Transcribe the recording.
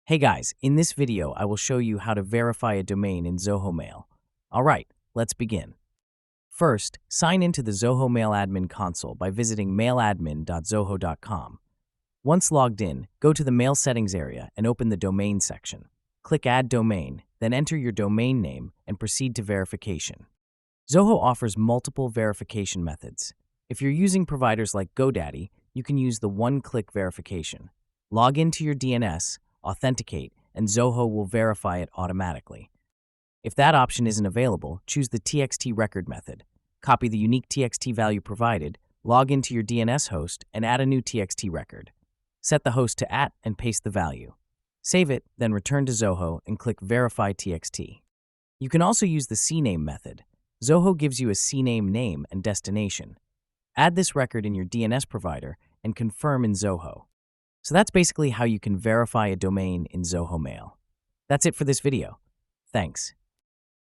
Hey guys, in this video I will show you how to verify a domain in Zoho Mail. Alright, let's begin. First, sign into the Zoho Mail Admin console by visiting mailadmin.zoho.com. Once logged in, go to the Mail Settings area and open the Domain section. Click Add Domain, then enter your domain name and proceed to verification. Zoho offers multiple verification methods. If you're using providers like GoDaddy, you can use the one-click verification. Log into your DNS, authenticate, and Zoho will verify it automatically. If that option isn't available, choose the TXT record method. Copy the unique TXT value provided, log into your DNS host, and add a new TXT record. Set the host to @ and paste the value. Save it, then return to Zoho and click Verify TXT. You can also use the CNAME method. Zoho gives you a CNAME name and destination. Add this record in your DNS provider and confirm in Zoho. So that's basically how you can verify a domain in Zoho Mail. That's it for this video. Thanks.